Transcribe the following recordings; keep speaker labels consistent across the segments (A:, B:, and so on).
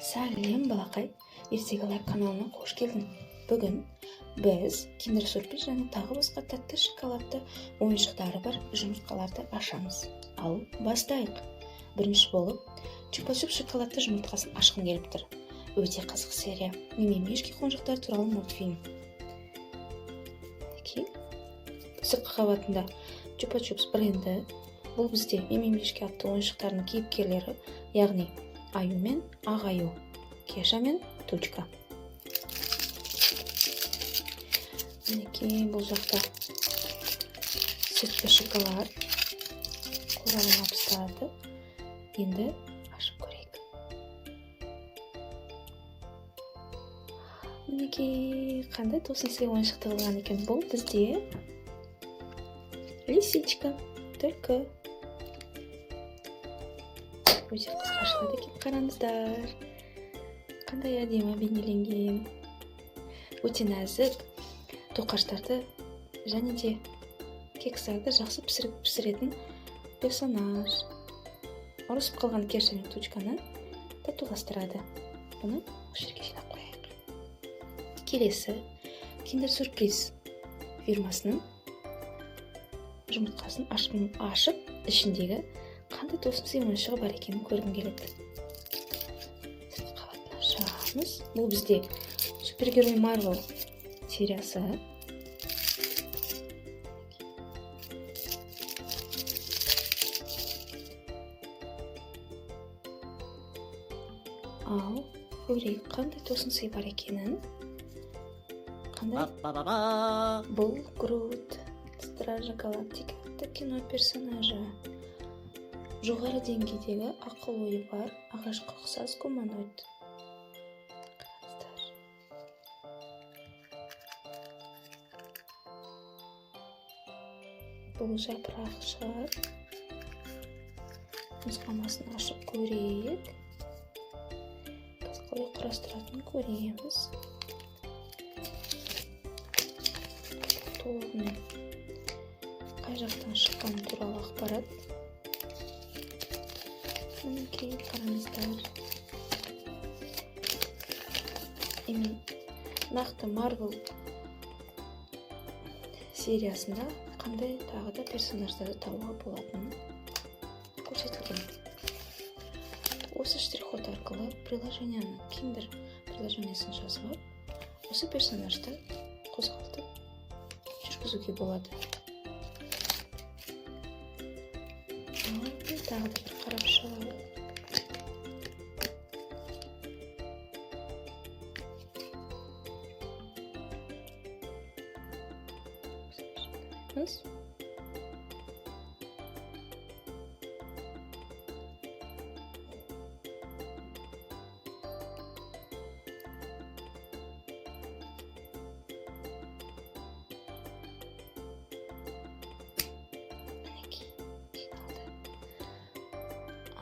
A: Сәлем балақай, ертегі лайк каналына қош келдің. Бүгін біз киндер сюрприз және тағы басқа тәтті шоколадты ойыншықтары бар жұмыртқаларды ашамыз. Ал бастайық. Бірінші болып чупа-чуп шоколадты жұмыртқасын ашқым келіп тұр. Өте қызық серия. Мимимишки қонжықтар туралы мультфильм. Сыртқы қабатында чупа-чупс бренді. Бұл бізде мимимишки атты ойыншықтарының кейіпкерлері, яғни Аю мен Ағаю, Кеша мен Тучка. Мінекей, бұл жақта сүтті шоколад қоралын абыстады. Енді ашып көрейік. Мінекей, қандай тосын сый ойыншық тығылған екен. Бұл бізде лисичка, түлкі. Өте қызық ашылады екен, қараңыздар. Қандай әдемі бейнеленген. Өте нәзік, тоқаштарды және де кексарды жақсы пісіретін персонаж. Ұрысып қалған Кеша мен Тучканы татуластырады. Бұны жерге жинап қояйық. Келесі киндер сюрприз фирмасының жұмыртқасын ашып, ішіндегі қандай тосын сый ойыншығы бар екенін көргім келеді. Сыртқы қабатын ашамыз. Бұл бізде супергерой Марвел сериясы. Ал көрейік қандай тосын сый бар екенін. Бұл Грут, Стража Галактики атты кино персонажы. Жоғары деңгейдегі ақыл ойы бар ағашқа ұқсас гуманоид. Бұл жапырақ шығар. Нұсқамасын ашып көрейік. Біз қалай құрастыратын көреміз. Толығымен қай жақтан шыққан туралы ақпарат. Мінекей, қараңыздар. Нақты Марвел сериясында қандай тағы да персонаждарды табуға болатынын көрсетілген. Осы штрих-код арқылы приложенияны киндер приложениясын жазып, осы персонажды қозғалтып жүргізуге болады. Тағы да бір қарап шығады.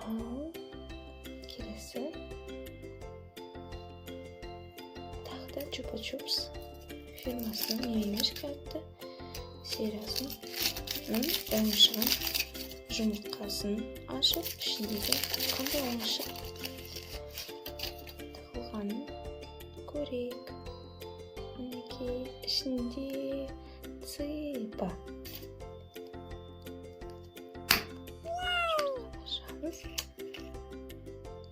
A: Ал келесі тағы да чупа-чупс фирмасының мимимишки атты сериясының ойыншығын жұмыртқасын ашып, ішіндегі қандай ойыншық тығылғанын көрейік. Мінекей, ішінде цыпа.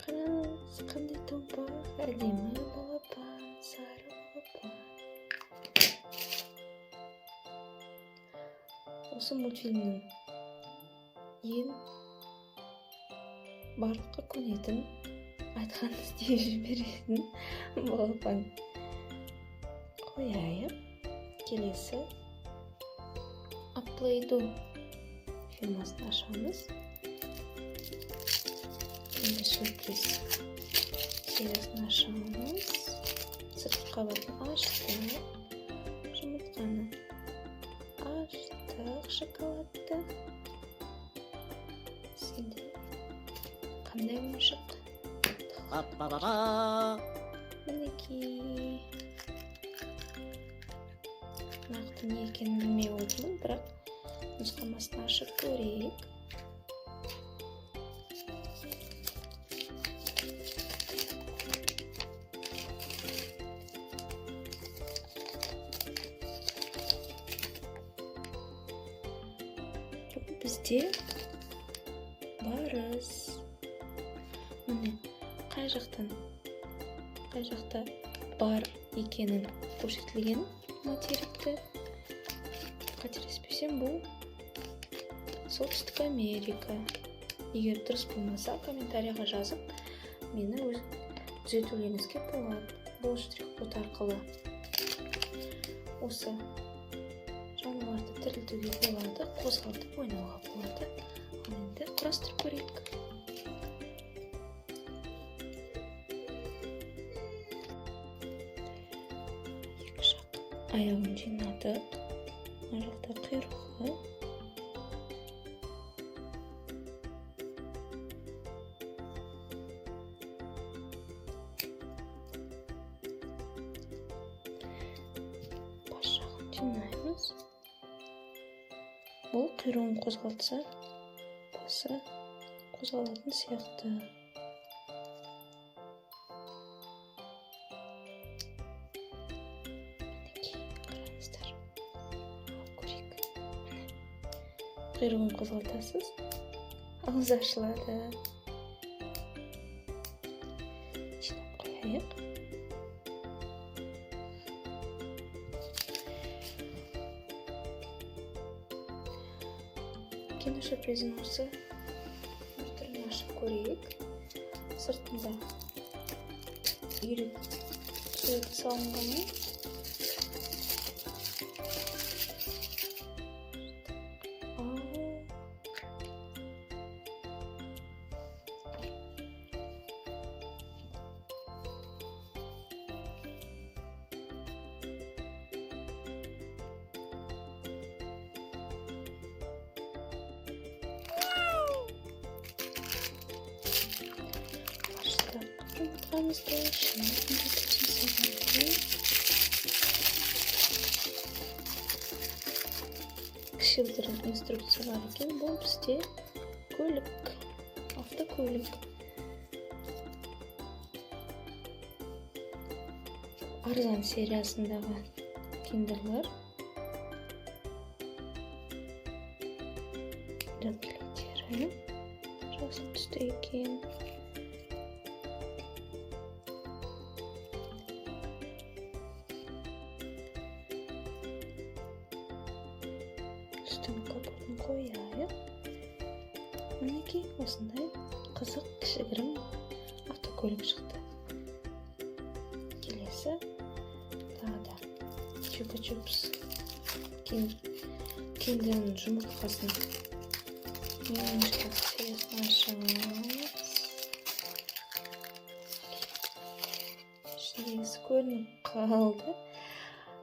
A: Қараңыз, қандай томпақ, әдемі балапан, сары балапан. Осы мультфильмнің ең барлыққа көнетін, айтқанын істей жіберетін балапан. Қояйық. Келесі Play-Doh фирмасын ашамыз. Киндер сюрприз сериясын ашамыз. Сыртқы қабатын аштық. Жұмыртқаны аштық. Шоколадты. Сенде қандай ойыншық? Мінекей. Нақты не екенін білмей отырмын, бірақ нұсқамасын ашып көрейік. бізде барыс. Міне қай жақта бар екенін көрсетілген материкті. Қателеспесем, бұл Солтүстік Америка. Егер дұрыс болмаса, комментарияға жазып, мені түзетулеріңізге болады. Бұл штрих-код арқылы осы жануарды тірілтуге болады, қозғалтып ойнауға болады. Енді құрастырып көрейік. Екі жақ аяғын жинадық. Мына жақта құйрығы. Бас жағын жинаймыз. Бұл құйрығын қозғалтса, басы қозғалатын сияқты. Қараңыздар. Көрейік. Құйрығын қозғалтасыз, аузы ашылады. Жинап қояйық. Киндер сюрпризін осы түрін ашып көрейік. Сыртында үйрек суреті салынғаны. Ұмытқанызды кішігірім инструкция бар екен. Бұл бізде көлік, автокөлік. Арзан сериясындағы киндерлер. Дөңгелектері жасыл түсті екен. Үстін капотын қояйық. Мінекей осындай қызық кішігірім автокөлік шықты. Келесі тағы да чупа-чупс киндердің жұмыртқасын мемлекет сериясын ашамыз. Ішіндегісі көрініп қалды.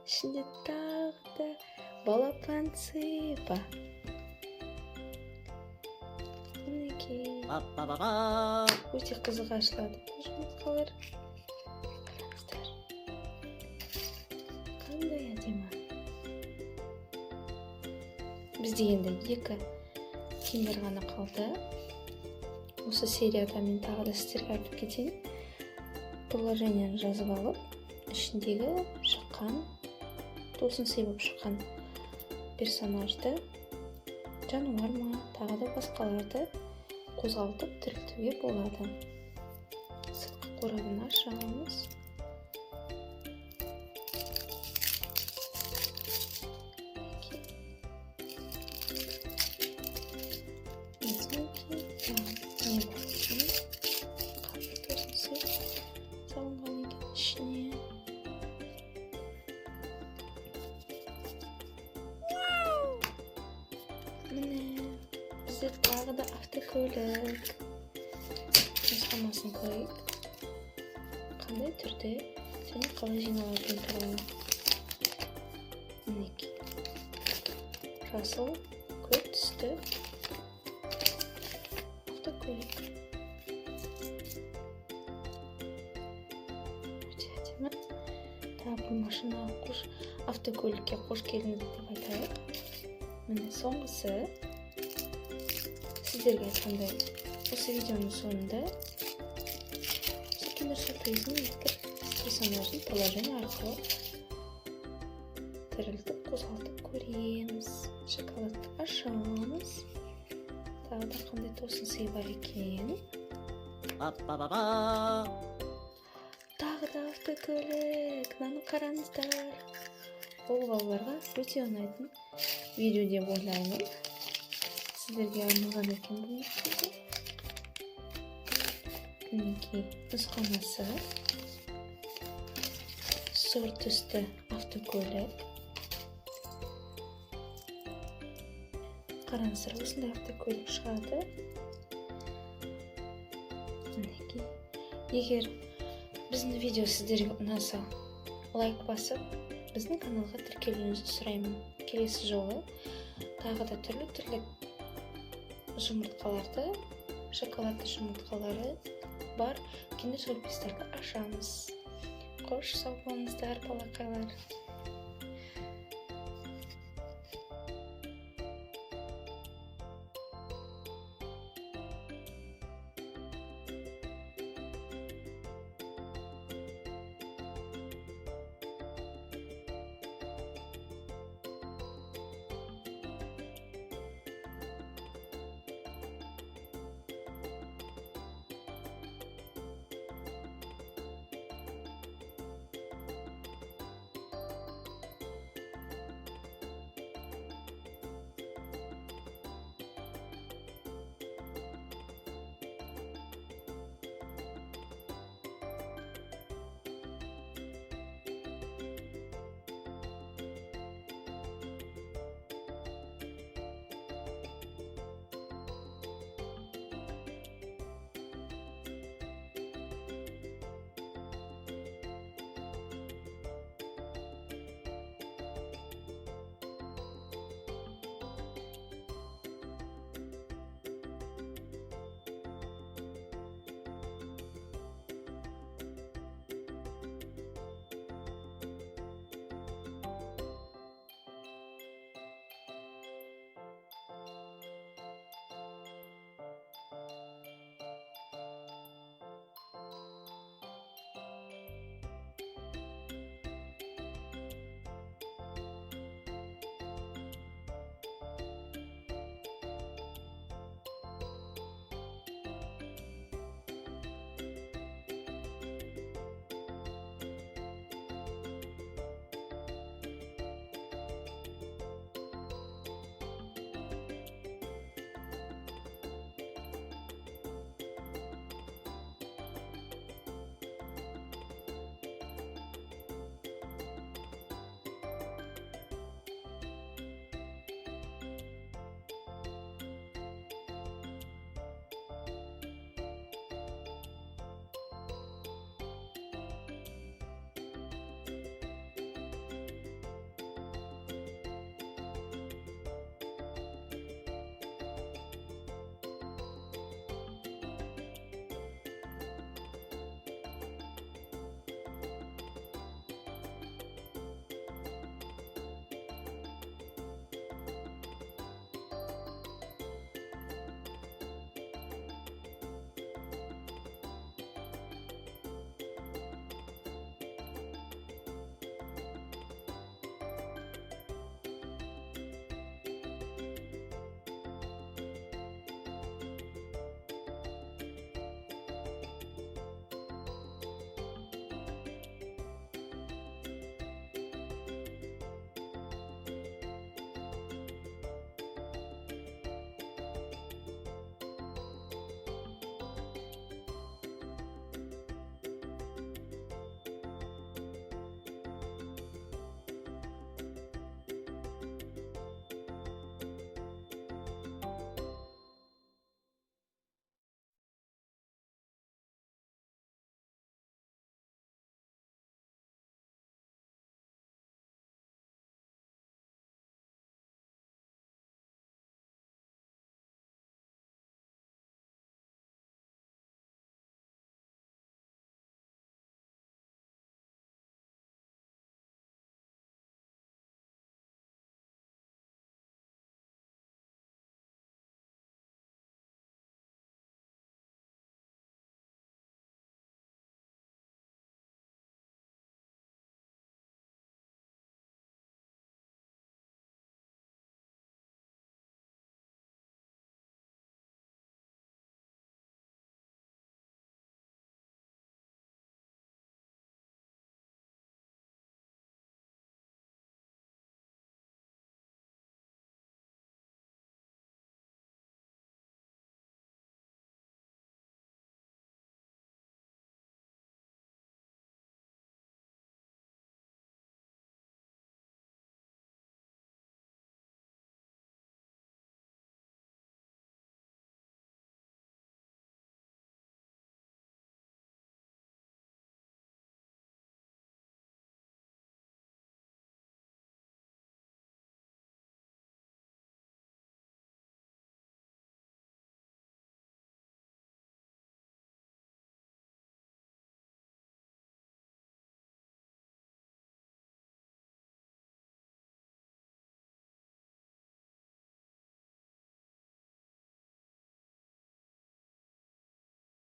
A: Ішінде тағы да балапан цыпа. Мінекей. Өте қызық ашылады бұл жұмыртқалар. Қараңыздар. Қандай әдемі. Бізде енді екі киндер ғана қалды. Осы серияда мен тағы да сіздерге айтып кетейін. Приложениені жазып алып, ішіндегі шыққан, тосын себеп шыққан персонажды, жануар ма, тағы да басқаларды қозғалтып тірілтуге болады. Сыртқы қорабын ашамыз. Міне, бізде тағы да автокөлік. Нұсқамасын көрейік. Қандай түрде және қалай жиналатыны туралы. Мінекей. Жасыл, көк түсті автокөлік. Өте әдемі. Тағы бір машинаға автокөлікке қош келдіңіз деп айтайық. Міне соңғысы сіздерге айтқандай осы видеоның соңында киндер сюрприздің екі персонажын приложение арқылы тірілтіп қозғалтып көреміз. Шоколадты ашамыз. болсын сый бар екен.
B: Па-па-па-па.
A: Тағы да автокөлік, мынаны қараңыздар. Ол балаларға өте ұнайтын видео деп ойлаймын. Сіздерге арналған екен бұл видео. Мінекей нұсқамасы. Сұр түсті автокөлік. Қараңыздар, осындай автокөлік шығады. Мінекей. Егер біздің видео сіздерге ұнаса, лайк басып, біздің каналға тіркелуіңізді сұраймын. Келесі жолы тағы да түрлі жұмыртқаларды, шоколадты жұмыртқалары бар киндер сюрприздерді ашамыз. Қош сау болыңыздар, балақайлар.